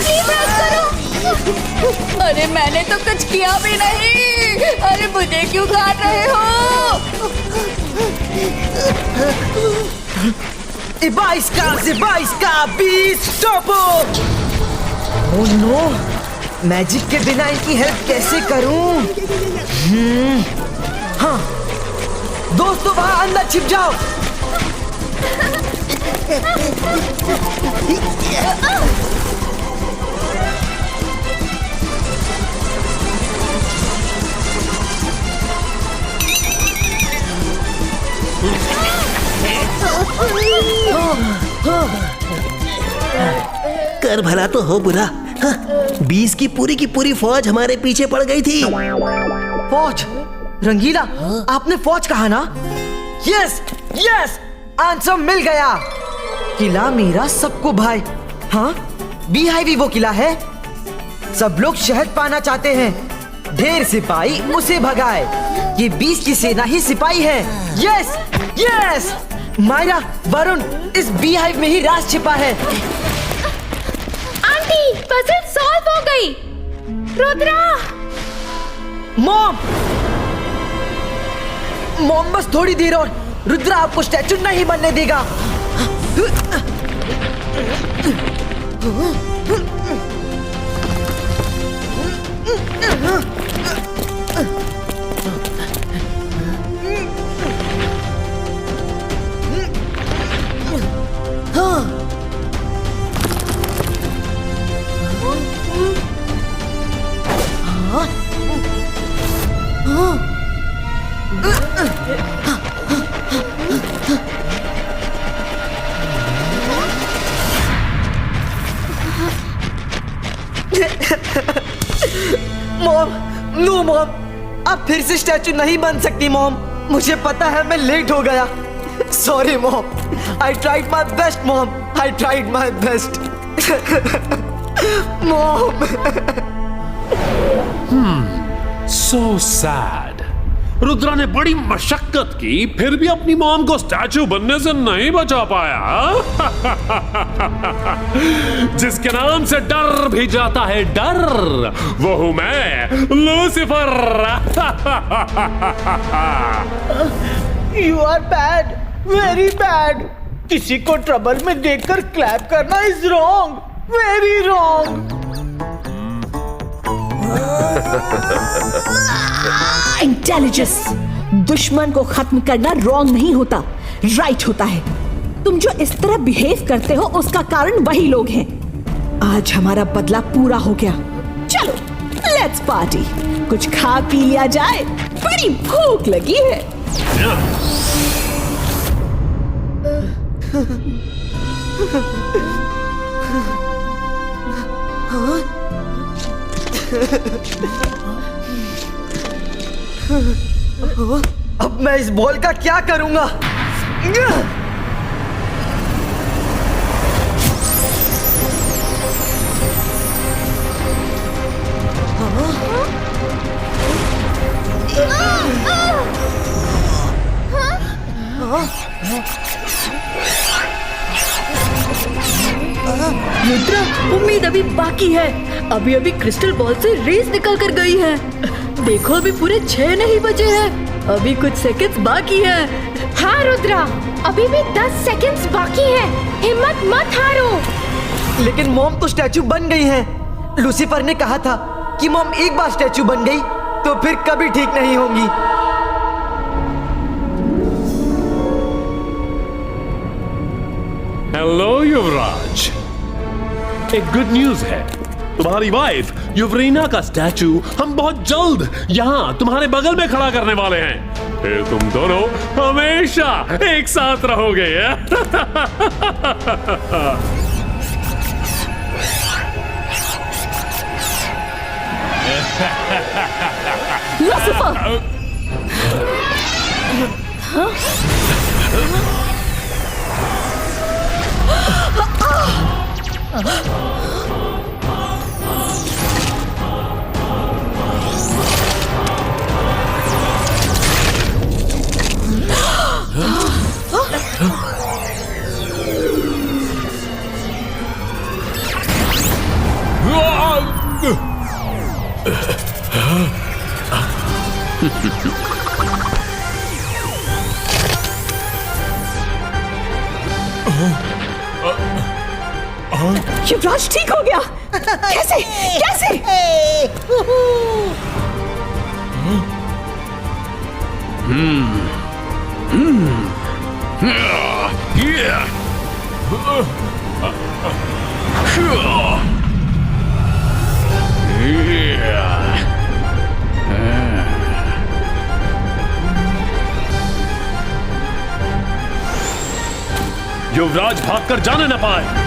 जल्दी प्रेस करो। अरे मैंने तो कुछ किया भी नहीं। अरे मुझे क्यों काट रहे हो? Ibaiska बीस टोपो। ओह नो, मैजिक के बिना इनकी हेल्प कैसे करूं? हाँ, दोस्तों वहां अंदर छिप जाओ। कर भला तो हो बुरा। हाँ, 20 की पूरी फौज हमारे पीछे पड़ गई थी। फौज? रंगीला, आपने फौज कहा ना? यस यस, आंसर मिल गया। किला मेरा सबको भाई। हाँ, बीहाइव वो किला है। सब लोग शहद पाना चाहते हैं। ढेर सिपाही उसे भगाए। ये 20 की सेना ही सिपाही है। यस यस, मायरा, वरुण, इस बीहाइव में ही राज छिपा है। आंटी, पजल सॉल्व हो गई। रुद्रा, मॉम, मॉम बस थोड़ी देर और। रुद्रा आपको स्टैचू नहीं बनने देगा। मॉम, नो मॉम, अब फिर से स्टैचू नहीं बन सकती मॉम। मुझे पता है मैं लेट हो गया। Sorry mom, I tried my best mom, I tried my best. Mom. So sad. Rudra ने बड़ी मशक्कत की, फिर भी अपनी मॉम को स्टैचू बनने से नहीं बचा पाया। जिसके नाम से डर भी जाता है डर, वो हूं मैं, Lucifer. You are bad, very bad. किसी को ट्रबल में देखकर क्लैप करना is wrong, very wrong. Intelligence, दुश्मन को खत्म करना रॉन्ग नहीं होता, राइट होता है। तुम जो इस तरह बिहेव करते हो उसका कारण वही लोग हैं। आज हमारा बदला पूरा हो गया। चलो लेट्स पार्टी, कुछ खा पी लिया जाए, बड़ी भूख लगी है। अब मैं इस बॉल का क्या करूंगा? रुद्रा, उम्मीद अभी बाकी है। अभी अभी क्रिस्टल बॉल से रेस निकल कर गई है। देखो अभी पूरे 6 नहीं बजे हैं। अभी कुछ सेकंड्स बाकी है। हाँ रुद्रा, अभी भी 10 सेकंड्स बाकी है। हिम्मत मत हारो। लेकिन मॉम तो स्टैचू बन गई है। लूसीफर ने कहा था कि मॉम एक बार स्टैचू बन गई तो फिर कभी ठीक नहीं होंगी। हेलो युवराज, एक गुड न्यूज है। तुम्हारी वाइफ युवरीना का स्टैचू हम बहुत जल्द यहाँ तुम्हारे बगल में खड़ा करने वाले हैं। फिर तुम दोनों हमेशा एक साथ रहोगे। लूसीफर! युवराज ठीक हो गया। कैसे कैसे? युवराज भागकर जाने न पाए।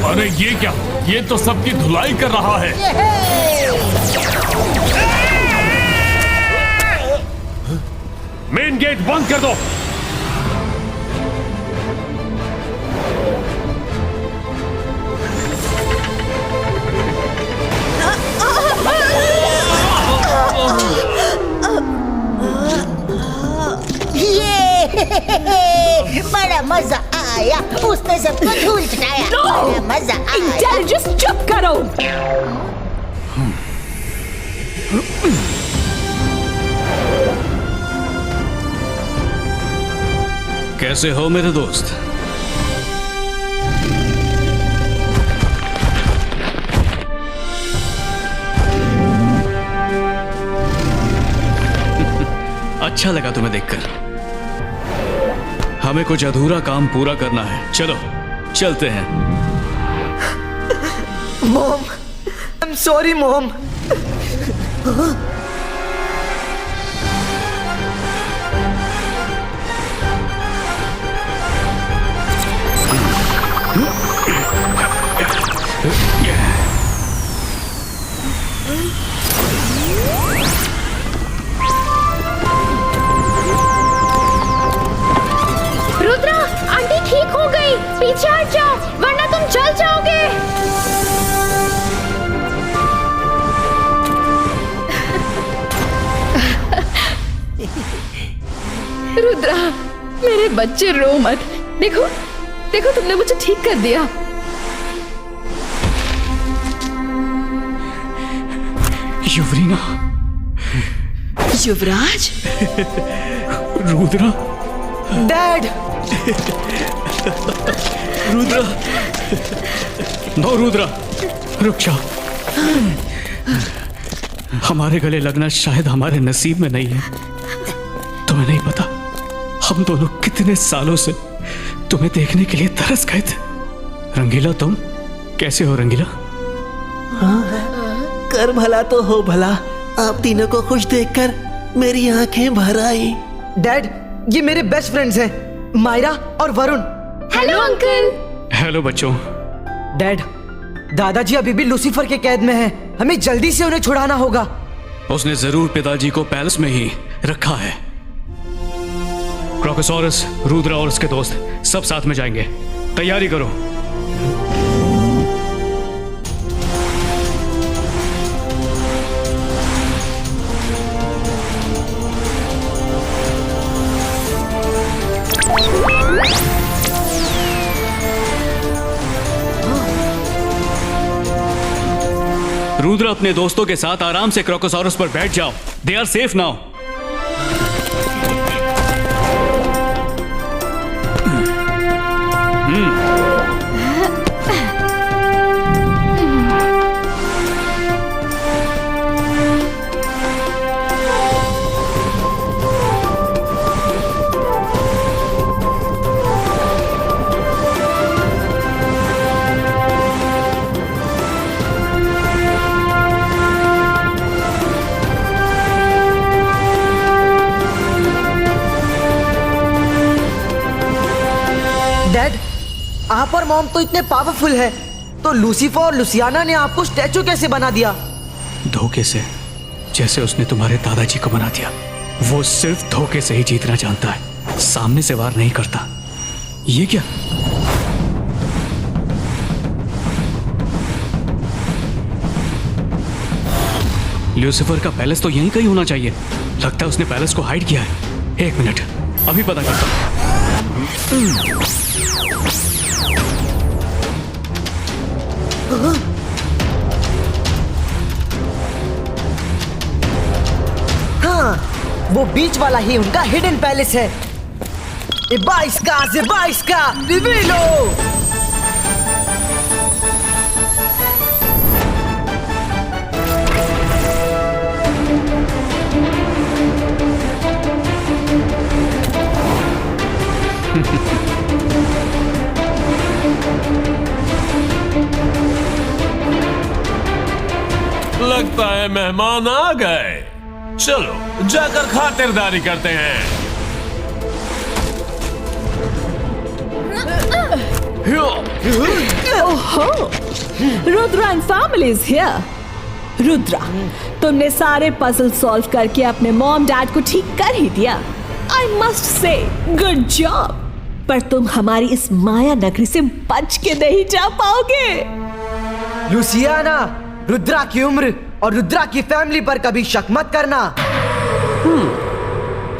अरे ये क्या? ये तो सबकी धुलाई कर रहा है। मेन गेट बंद कर दो। बड़ा मजा आया, उसने सबको धूल चटाया। बड़ा मजा आया। इंटेलिजेंस चुप करो। कैसे हो मेरे दोस्त? अच्छा लगा तुम्हें देखकर। हमें कुछ अधूरा काम पूरा करना है। चलो चलते हैं। Mom, I am sorry mom. Rudra, aunty ठीक हो गई। पीछे हट जाओ वरना तुम जल जाओगे। रुद्रा, मेरे बच्चे रो मत। देखो देखो, तुमने मुझे ठीक कर दिया। युवरीना। युवराज, रुद्रा। डैड, रुद्रा। नो रुद्रा, रुक जाओ। हमारे गले लगना शायद हमारे नसीब में नहीं है। तुम्हें नहीं पता हम दोनों कितने सालों से तुम्हें देखने के लिए तरस गए थे। रंगीला, तुम कैसे हो रंगीला? कर भला तो हो भला। आप तीनों को खुश देखकर मेरी आंखें भर आई। डैड, ये मेरे बेस्ट फ्रेंड्स हैं, मायरा और वरुण। Hello uncle. हेलो बच्चों। डैड, दादाजी अभी भी लूसीफर के कैद में हैं। हमें जल्दी से उन्हें छुड़ाना होगा। उसने जरूर पिताजी को पैलेस में ही रखा है। क्रोकोसॉरस, रुद्रा और उसके दोस्त सब साथ में जाएंगे। तैयारी करो। रुद्र, अपने दोस्तों के साथ आराम से क्रोकोसॉरस पर बैठ जाओ। They are safe now. आप और मॉम तो इतने पावरफुल है, तो लूसीफर और लुसियाना ने आपको स्टैचू कैसे बना दिया? धोखे से, जैसे उसने तुम्हारे दादाजी को बना दिया। वो सिर्फ धोखे से ही जीतना जानता है, सामने से वार नहीं करता। ये क्या? ल्यूसीफर का पैलेस तो यहीं कहीं होना चाहिए। लगता है उसने पैलेस को हाइड किया है। एक मिनट, अभी पता करता हूं। हाँ, वो बीच वाला ही उनका हिडन पैलेस है। Zebaisca, Livilo! लगता है मेहमान आ गए। चलो जाकर खातिरदारी करते हैं। ओहो, Rudra and family is here. Rudra, तुमने सारे पजल सॉल्व करके अपने मॉम डैड को ठीक कर ही दिया। I must say good job. पर तुम हमारी इस माया नगरी से बच के नहीं जा पाओगे। लुसियाना, रुद्रा की उम्र और रुद्रा की फैमिली पर कभी शक मत करना।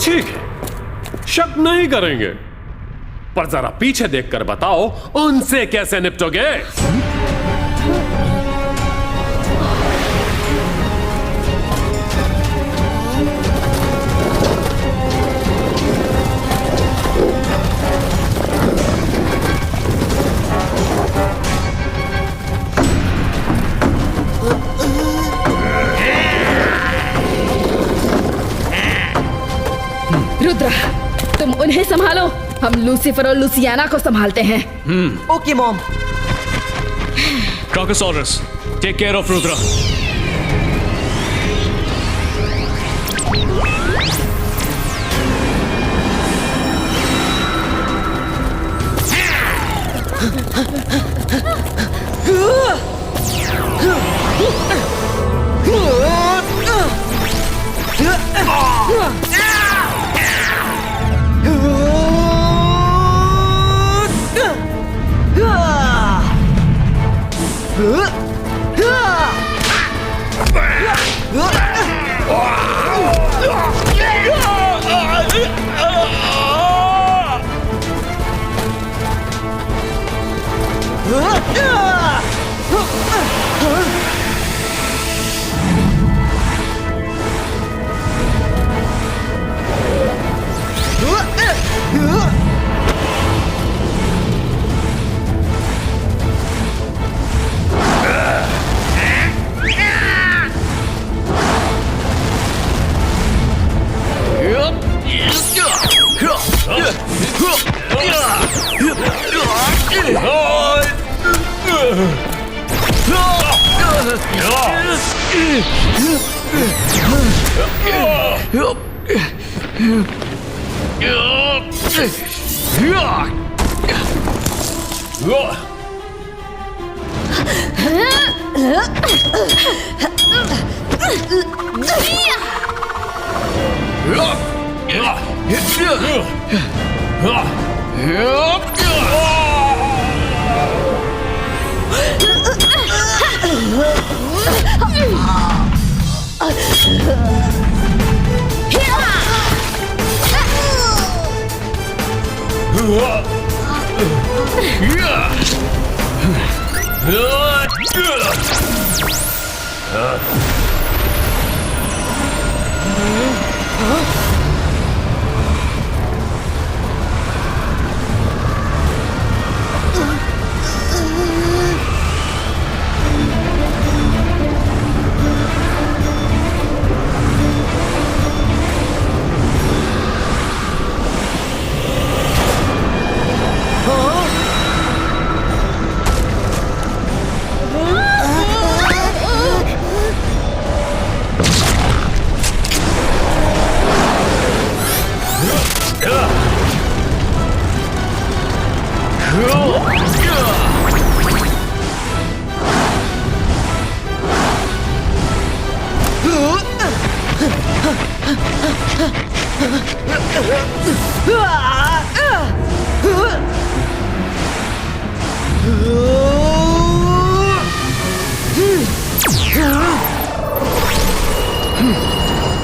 ठीक है, शक नहीं करेंगे, पर जरा पीछे देखकर बताओ उनसे कैसे निपटोगे? रुद्रा, तुम उन्हें संभालो, हम लूसीफर और लुसियाना को संभालते हैं। Okay mom. Crocossaurus, take care of Rudra.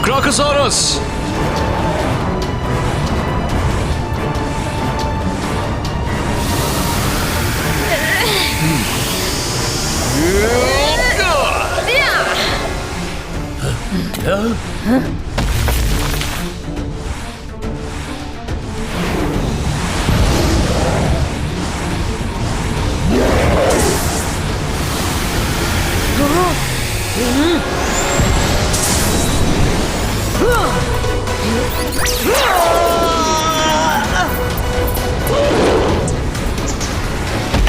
क्रोकोसॉरस!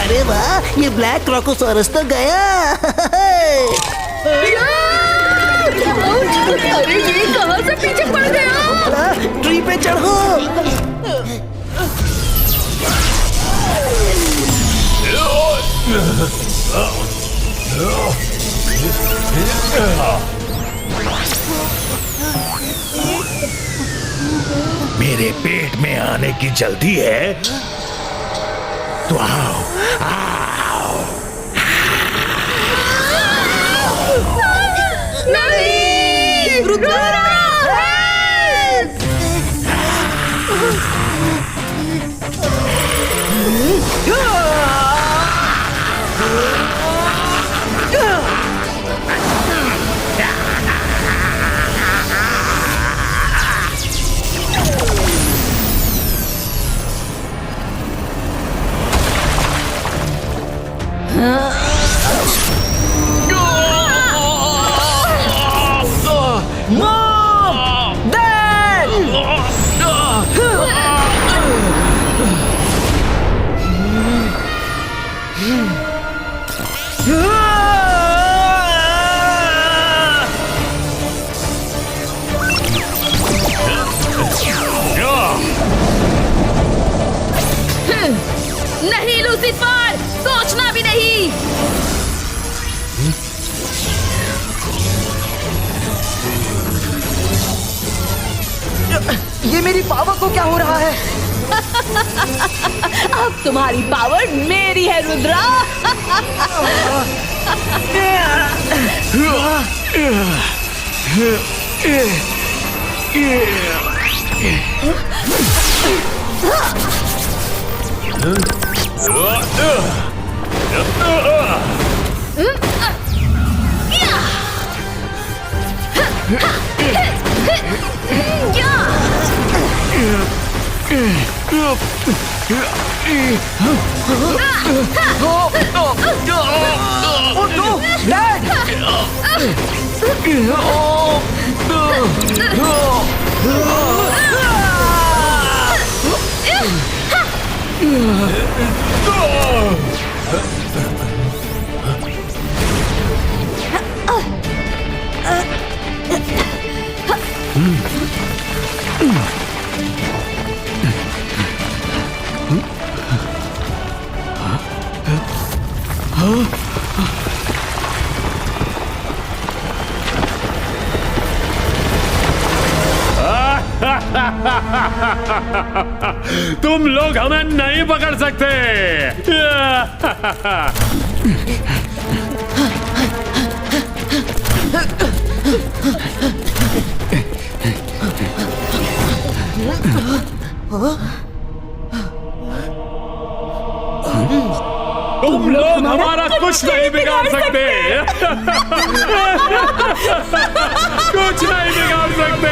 अरे वाह, ये ब्लैक क्रोकोसॉरस तो गया। अरे ये कहाँ से पीछे पड़ गया? ट्री पे चढ़ो। मेरे पेट में आने की जल्दी है तो आओ आओ। नहीं! रुद्रा! नहीं लूसीफर, सोचना भी नहीं। ये मेरी पावर को क्या हो रहा है? अब तुम्हारी पावर मेरी है रुद्रा। तुम लोग हमें नहीं पकड़ सकते। तुम लोग हमारा कुछ नहीं बिगाड़ सकते। कुछ नहीं बिगाड़ सकते।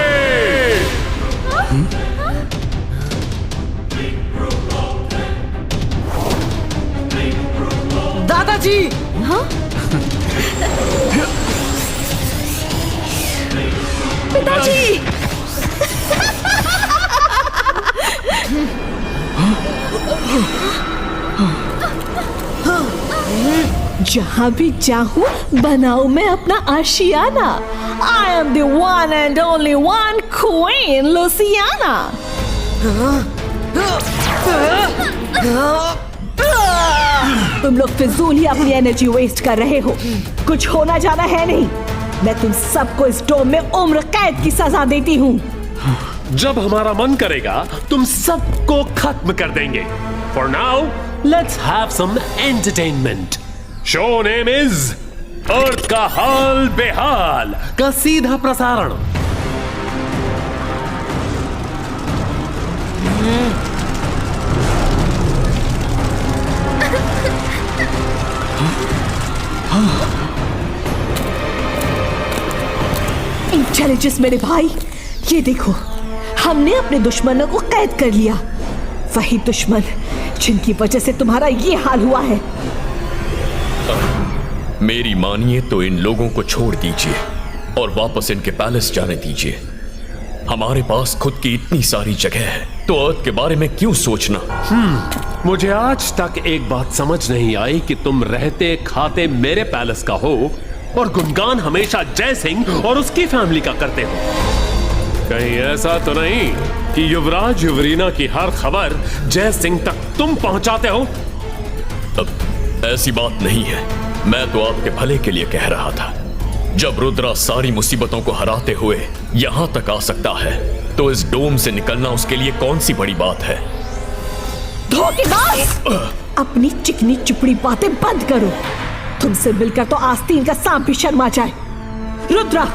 दादाजी! हाँ? पिताजी! जहां भी चाहूं बनाऊं मैं अपना आशियाना। I am the one and only one queen Luciana. तुम लोग फिजूल ही अपनी एनर्जी वेस्ट कर रहे हो। कुछ होना जाना है नहीं। मैं तुम सबको इस डोम में उम्र कैद की सजा देती हूँ। जब हमारा मन करेगा तुम सबको खत्म कर देंगे। For now, let's have some entertainment. Show name is अर्थ का हाल बेहाल का सीधा प्रसारण। इंटेलिजेंस मेरे भाई, ये देखो, हमने अपने दुश्मनों को कैद कर लिया। वही दुश्मन जिनकी वजह से तुम्हारा ये हाल हुआ है। मेरी मानिए तो इन लोगों को छोड़ दीजिए और वापस इनके पैलेस जाने दीजिए। हमारे पास खुद की इतनी सारी जगह है, तो अर्थ के बारे में क्यों सोचना? मुझे आज तक एक बात समझ नहीं आई कि तुम रहते खाते मेरे पैलेस का हो और गुणगान हमेशा जय सिंह और उसकी फैमिली का करते हो। कहीं ऐसा तो नहीं कि युवराज युवरीना की हर खबर जय सिंह तक तुम पहुंचाते हो? अब ऐसी बात नहीं है, मैं तो आपके भले के लिए कह रहा था। जब रुद्रा सारी मुसीबतों को हराते हुए यहां तक आ सकता है, तो इस डोम से निकलना उसके लिए कौन सी बड़ी बात है? धोखेबाज! अपनी चिकनी चुपड़ी बातें बंद करो। तुमसे मिलकर तो आस्तीन का सांप भी शर्मा जाए। रुद्रा,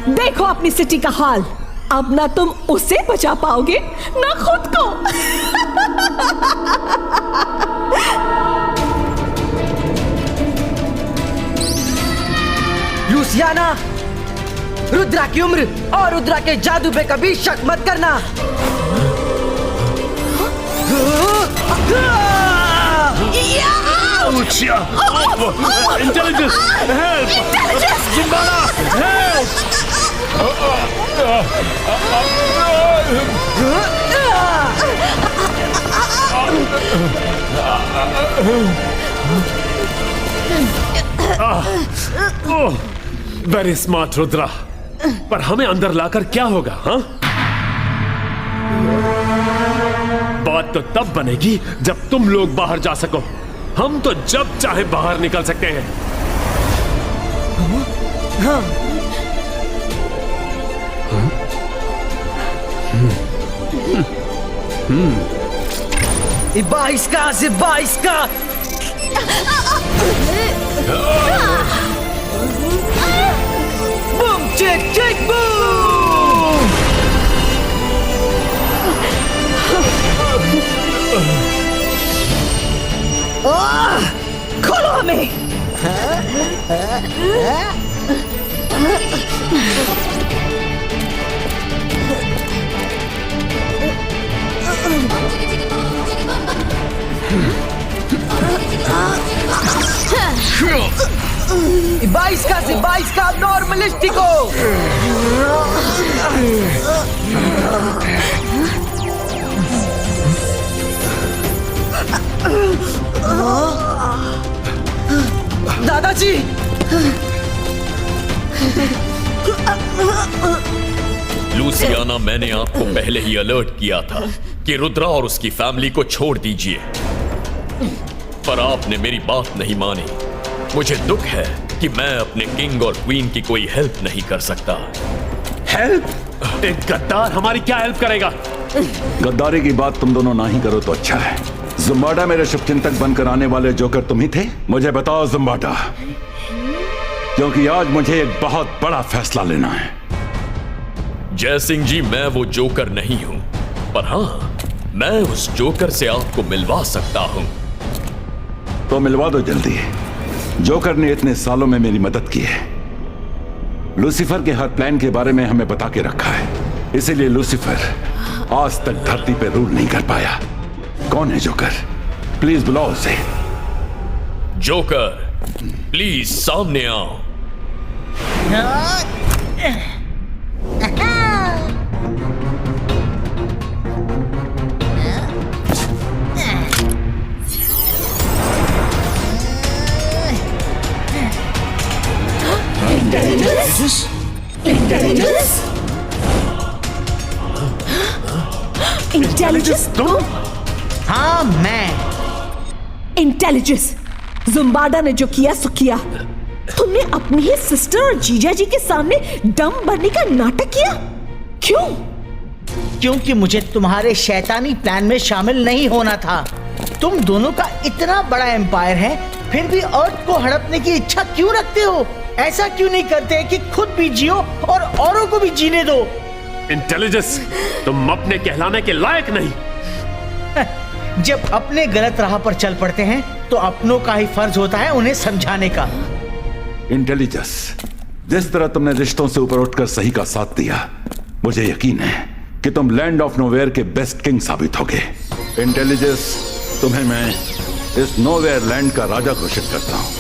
देखो अपनी सिटी का हाल। अब ना तुम उसे बचा पाओगे ना खुद को। लूसियाना, रुद्रा की उम्र और रुद्रा के जादू पे कभी शक मत करना। Intelligence, help! Zimbara, help! Very smart Rudra, पर हमें अंदर लाकर क्या होगा? हाँ, बात तो तब बनेगी जब तुम लोग बाहर जा सको। हम तो जब चाहे बाहर निकल सकते हैं। हाँ। बाईस का से 22 का। बूम चिक चिक बूम। खोलो हमें। बाईस का से 22 का नॉर्मलिस्टिको। दादाजी, लूसियाना, मैंने आपको पहले ही अलर्ट किया था कि रुद्रा और उसकी फैमिली को छोड़ दीजिए, पर आपने मेरी बात नहीं मानी। मुझे दुख है कि मैं अपने किंग और क्वीन की कोई हेल्प नहीं कर सकता। हेल्प? एक गद्दार हमारी क्या हेल्प करेगा? गद्दारी की बात तुम दोनों ना ही करो तो अच्छा है। ज़ुम्बाडा मेरे शुभचिंतक बनकर आने वाले जोकर तुम ही थे? मुझे बताओ ज़ुम्बाडा, क्योंकि आज मुझे एक बहुत बड़ा फैसला लेना है। जय सिंह जी, मैं वो जोकर नहीं हूं, पर हाँ, मैं उस जोकर से आपको मिलवा सकता हूं। तो मिलवा दो जल्दी। जोकर ने इतने सालों में मेरी मदद की है। लूसीफर के हर प्लान के बारे में हमें बता के रखा है, इसीलिए लूसीफर आज तक धरती पे रूल नहीं कर पाया। कौन है जोकर? प्लीज बुलाओ उसे। जोकर, प्लीज सामने आओ। इंटेलिजेंस तुम? हाँ, मैं। इंटेलिजेंस, ज़ुम्बाडा ने जो किया सो किया। तुमने अपनी ही सिस्टर और जीजा जी के सामने दम भरने का नाटक किया। क्यों? क्योंकि मुझे तुम्हारे शैतानी प्लान में शामिल नहीं होना था। तुम दोनों का इतना बड़ा एम्पायर है, फिर भी अर्थ को हड़पने की इच्छा क्यों रखते हो? ऐसा क्यों नहीं करते कि खुद भी जियो और औरों को भी जीने दो? इंटेलिजेंस, तुम अपने कहलाने के लायक नहीं। जब अपने गलत राह पर चल पड़ते हैं तो अपनों का ही फर्ज होता है उन्हें समझाने का। इंटेलिजेंस, जिस तरह तुमने रिश्तों से ऊपर उठकर सही का साथ दिया, मुझे यकीन है कि तुम लैंड ऑफ नोवेयर के बेस्ट किंग साबित होगे। इंटेलिजेंस, तुम्हें मैं इस नोवेयर लैंड का राजा घोषित करता हूं।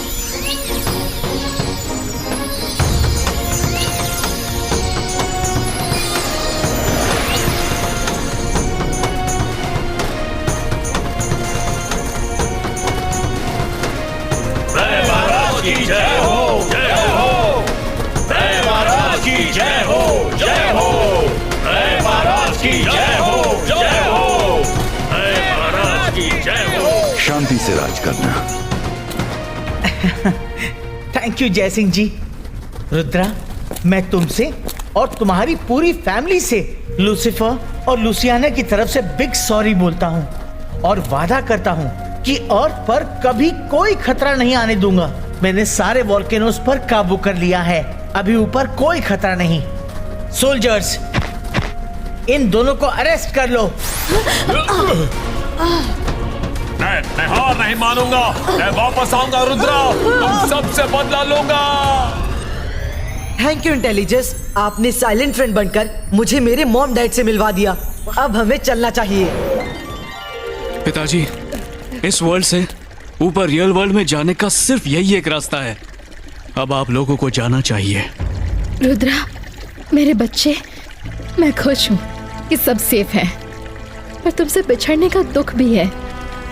की जय हो, जय हो, जय महाराज की जय हो, जय हो, जय महाराज की जय हो, जय हो, जय महाराज की जय हो। शांति से राज करना। थैंक यू जय सिंह जी। रुद्रा, मैं तुमसे और तुम्हारी पूरी फैमिली से लूसीफर और लूसियाना की तरफ से बिग सॉरी बोलता हूँ और वादा करता हूँ कि अर्थ पर कभी कोई खतरा नहीं आने दूंगा। मैंने सारे वोल्केनोस पर काबू कर लिया है, अभी ऊपर कोई खतरा नहीं। सोल्जर्स, इन दोनों को अरेस्ट कर लो। मैं हार नहीं मानूंगा, मैं वापस आऊंगा रुद्रा, तुम सबसे बदला लूंगा। थैंक यू इंटेलिजेंस, आपने साइलेंट फ्रेंड बनकर मुझे मेरे मॉम डैड से मिलवा दिया। अब हमें चलना चाहिए। पिताजी, इस वर्ल्ड से ऊपर रियल वर्ल्ड में जाने का सिर्फ यही एक रास्ता है। अब आप लोगों को जाना चाहिए। रुद्रा, मेरे बच्चे, मैं खुश हूँ कि सब सेफ हैं, पर तुमसे बिछड़ने का दुख भी है।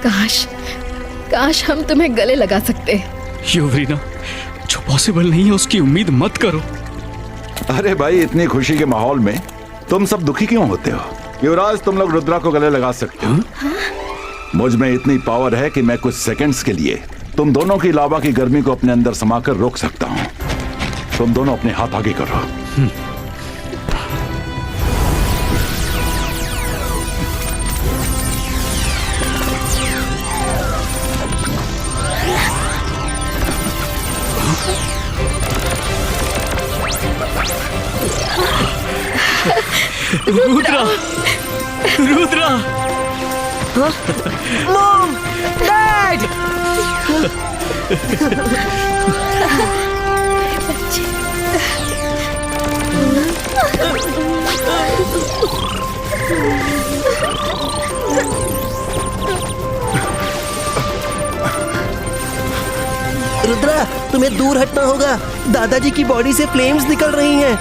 काश हम तुम्हें गले लगा सकते। युवरीना, जो पॉसिबल नहीं है उसकी उम्मीद मत करो। अरे भाई, इतनी खुशी के माहौल में तुम सब दुखी क्यों होते हो? युवराज, तुम लोग रुद्रा को गले लगा सकते हो। मुझ में इतनी पावर है कि मैं कुछ सेकंड्स के लिए तुम दोनों की लावा की गर्मी को अपने अंदर समाकर रोक सकता हूं। तुम दोनों अपने हाथ आगे करो। Rudra, Rudra, mom, dad. रुद्रा, तुम्हें दूर हटना होगा, दादाजी की बॉडी से फ्लेम्स निकल रही हैं।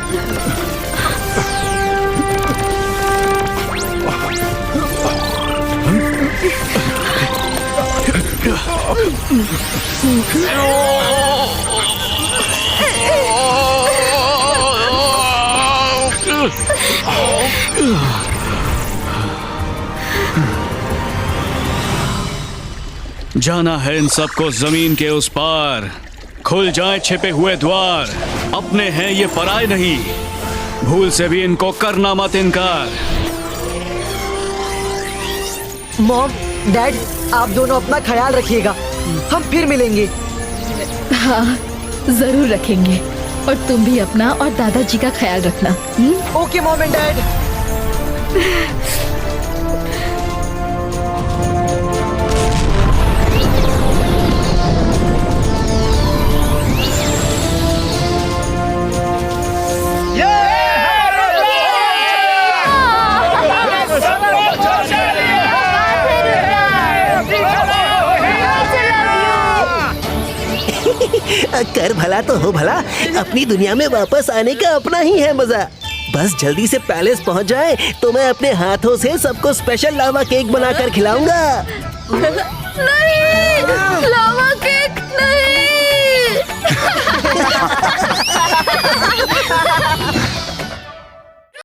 जाना है इन सबको जमीन के उस पार। खुल जाए छिपे हुए द्वार, अपने हैं ये पराए नहीं, भूल से भी इनको करना मत इनकार। मॉम, डैड, आप दोनों अपना ख्याल रखिएगा, हम फिर मिलेंगे। हाँ, जरूर रखेंगे, और तुम भी अपना और दादाजी का ख्याल रखना। Okay mom and dad. कर भला तो हो भला, अपनी दुनिया में वापस आने का अपना ही है मजा। बस जल्दी से पैलेस पहुंच जाए तो मैं अपने हाथों से सबको स्पेशल लावा केक बनाकर खिलाऊंगा। नहीं।